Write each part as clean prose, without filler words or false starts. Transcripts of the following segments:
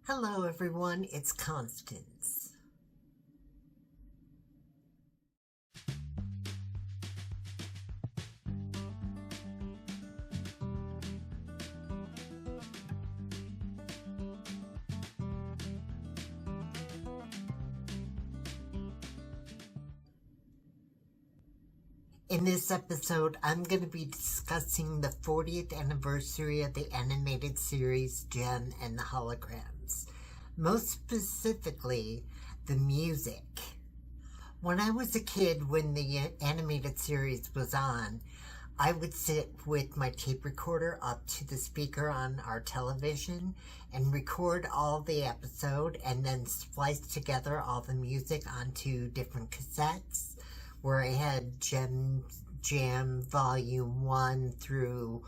Hello everyone, it's Constance. In this episode, I'm going to be discussing the 40th anniversary of the animated series Jem and the Holograms. Most specifically, the music. When I was a kid, when the animated series was on, I would sit with my tape recorder up to the speaker on our television and record all the episode and then splice together all the music onto different cassettes, where I had Jam Volume 1 through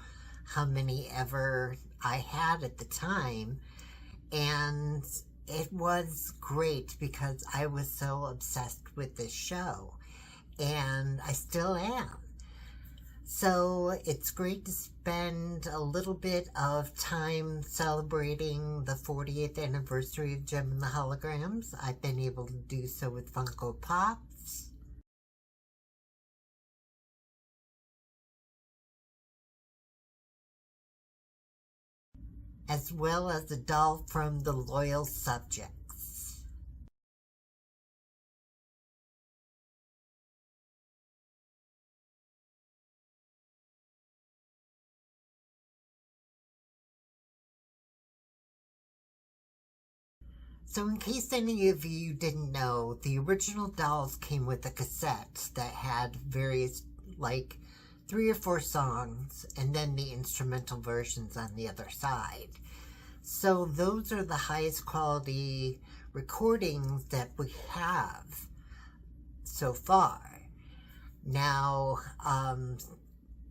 how many ever I had at the time. And it was great because I was so obsessed with this show. And I still am. So it's great to spend a little bit of time celebrating the 40th anniversary of Jem and the Holograms. I've been able to do so with Funko Pops, as well as a doll from the Loyal Subjects. So in case any of you didn't know, the original dolls came with a cassette that had various, like, 3 or 4 songs, and then the instrumental versions on the other side. So those are the highest quality recordings that we have so far. Now,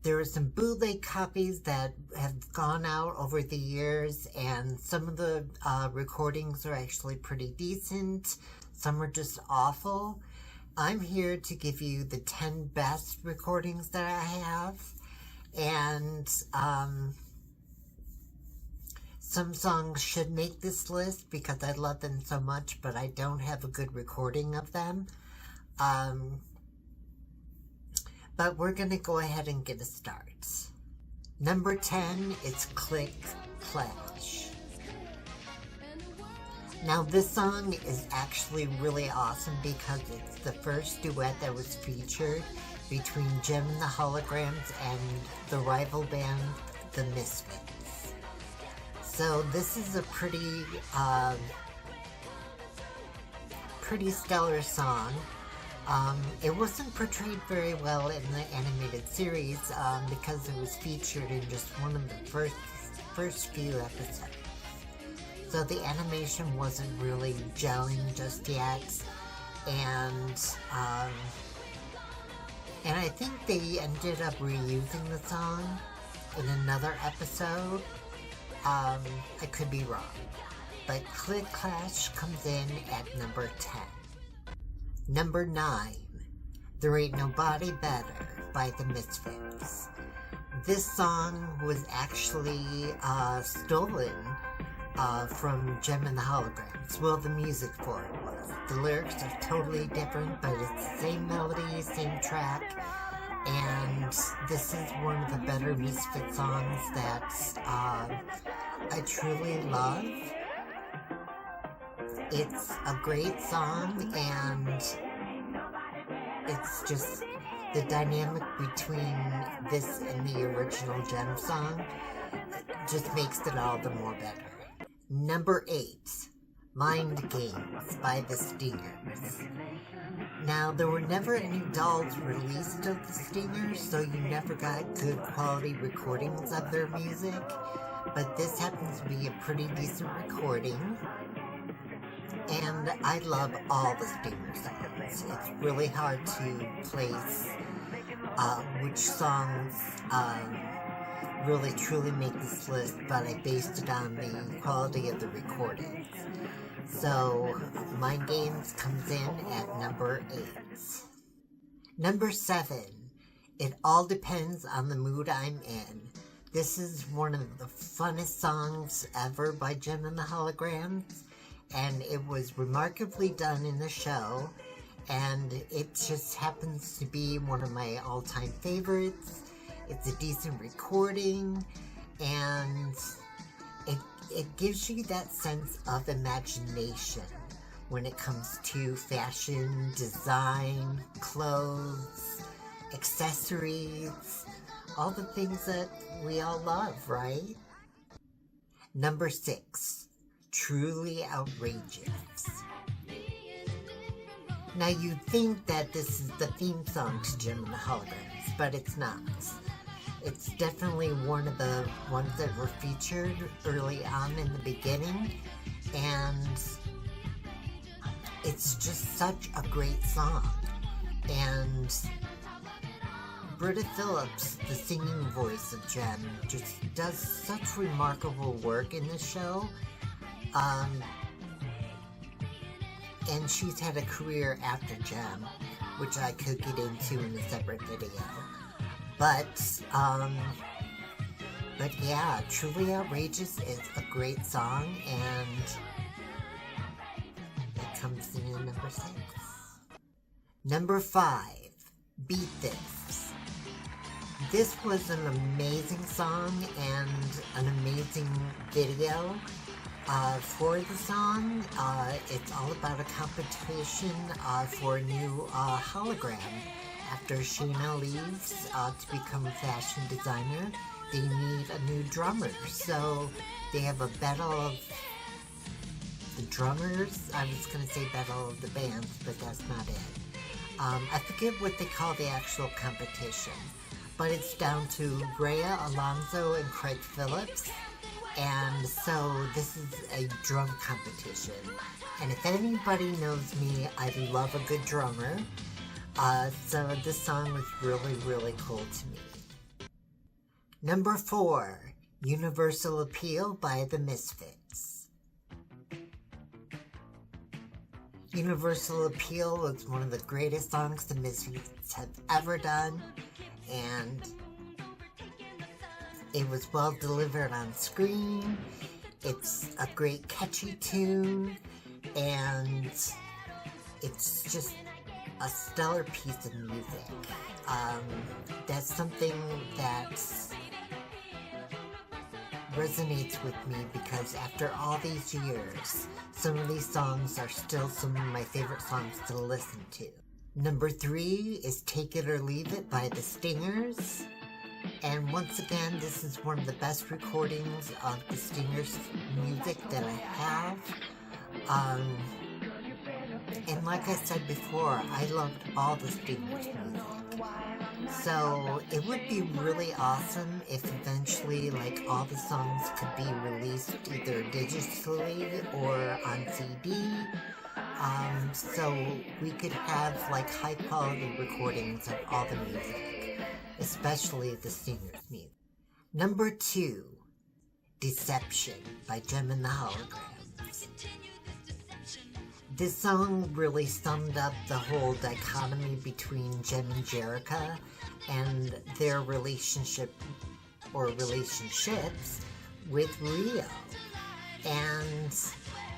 there are some bootleg copies that have gone out over the years, and some of the recordings are actually pretty decent. Some are just awful. I'm here to give you the 10 best recordings that I have, and some songs should make this list because I love them so much, but I don't have a good recording of them. But we're going to go ahead and get a start. Number 10 is Click Clash. Now this song is actually really awesome because it's the first duet that was featured between Jem and the Holograms and the rival band, the Misfits. So this is a pretty stellar song. It wasn't portrayed very well in the animated series because it was featured in just one of the first few episodes. So the animation wasn't really gelling just yet, and I think they ended up reusing the song in another episode. I could be wrong, but Click Clash comes in at number 10. Number 9, There Ain't Nobody Better by the Misfits. This song was actually stolen from Jem and the Holograms. Well, the music for it was. The lyrics are totally different, but it's the same melody, same track, and this is one of the better Misfit songs that I truly love. It's a great song, and it's just the dynamic between this and the original Jem song just makes it all the more better. Number 8, Mind Games by the Stingers. Now, there were never any dolls released of the Stingers, so you never got good quality recordings of their music, but this happens to be a pretty decent recording. And I love all the Stinger songs. It's really hard to place which songs really truly make this list, but I based it on the quality of the recordings. So, Mind Games comes in at number 8. Number 7, It All Depends on the Mood I'm In. This is one of the funnest songs ever by Jem and the Holograms, and it was remarkably done in the show, and it just happens to be one of my all-time favorites. It's a decent recording, and it gives you that sense of imagination when it comes to fashion, design, clothes, accessories, all the things that we all love, right? Number 6, Truly Outrageous. Now you'd think that this is the theme song to Jem and the Holograms, but it's not. It's definitely one of the ones that were featured early on in the beginning, and it's just such a great song. And Britta Phillips, the singing voice of Jem, just does such remarkable work in the show. And she's had a career after Jem, which I could get into in a separate video. But yeah, Truly Outrageous is a great song, and it comes in at number 6. Number 5, Beat This. This was an amazing song and an amazing video for the song. It's all about a competition for a new hologram. After Sheena leaves to become a fashion designer, they need a new drummer. So they have a battle of the drummers. I was going to say battle of the bands, but that's not it. I forget what they call the actual competition. But it's down to Rhea Alonso and Craig Phillips. And so this is a drum competition. And if anybody knows me, I love a good drummer. So this song was really, really cool to me. Number 4, Universal Appeal by the Misfits. Universal Appeal was one of the greatest songs the Misfits have ever done, and it was well delivered on screen. It's a great catchy tune, and it's just a stellar piece of music. That's something that resonates with me, because after all these years, some of these songs are still some of my favorite songs to listen to. Number 3 is Take It or Leave It by the Stingers. And once again, this is one of the best recordings of the Stingers music that I have. And like I said before, I loved all the Stingers music. So it would be really awesome if eventually like all the songs could be released either digitally or on CD. So we could have like high quality recordings of all the music, especially the Stingers music. Number 2, Deception by Jem and the Holograms. This song really summed up the whole dichotomy between Jem and Jerrica and their relationship or relationships with Rio. And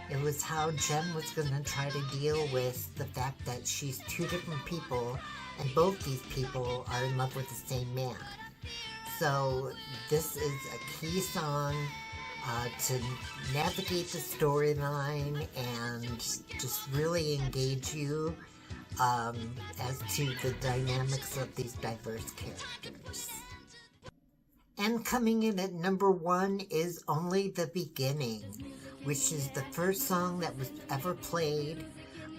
it was how Jem was going to try to deal with the fact that she's 2 different people, and both these people are in love with the same man. So this is a key song to navigate the storyline and just really engage you as to the dynamics of these diverse characters. And coming in at number 1 is Only the Beginning, which is the first song that was ever played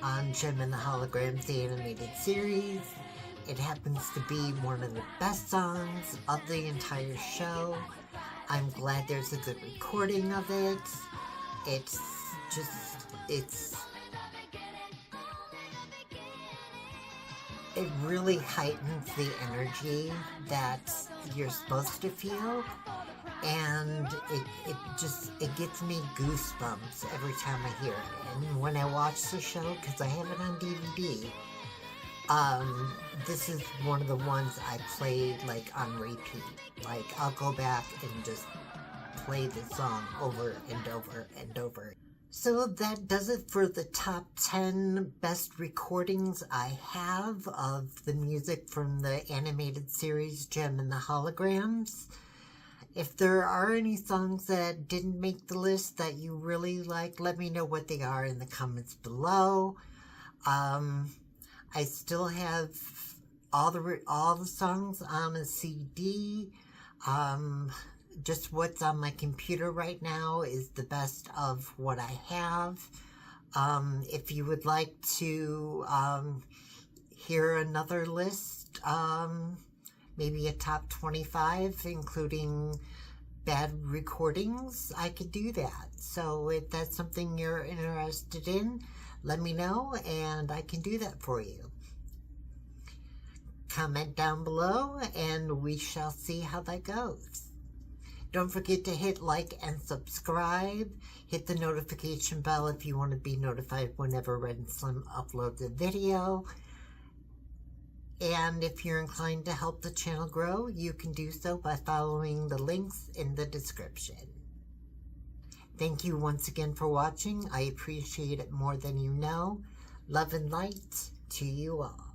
on Jem and the Holograms, the animated series. It happens to be one of the best songs of the entire show. I'm glad there's a good recording of it. It really heightens the energy that you're supposed to feel, and it gets me goosebumps every time I hear it. And when I watch the show, because I have it on DVD, This is one of the ones I played like on repeat. Like I'll go back and just play the song over and over and over. So that does it for the top 10 best recordings I have of the music from the animated series Gem and the Holograms. If there are any songs that didn't make the list that you really like, let me know what they are in the comments below. I still have all the songs on a CD. Just what's on my computer right now is the best of what I have. If you would like to hear another list, maybe a top 25, including bad recordings, I could do that. So if that's something you're interested in, let me know and I can do that for you. Comment down below and we shall see how that goes. Don't forget to hit like and subscribe. Hit the notification bell if you want to be notified whenever Red and Slim uploads a video. And if you're inclined to help the channel grow, you can do so by following the links in the description. Thank you once again for watching. I appreciate it more than you know. Love and light to you all.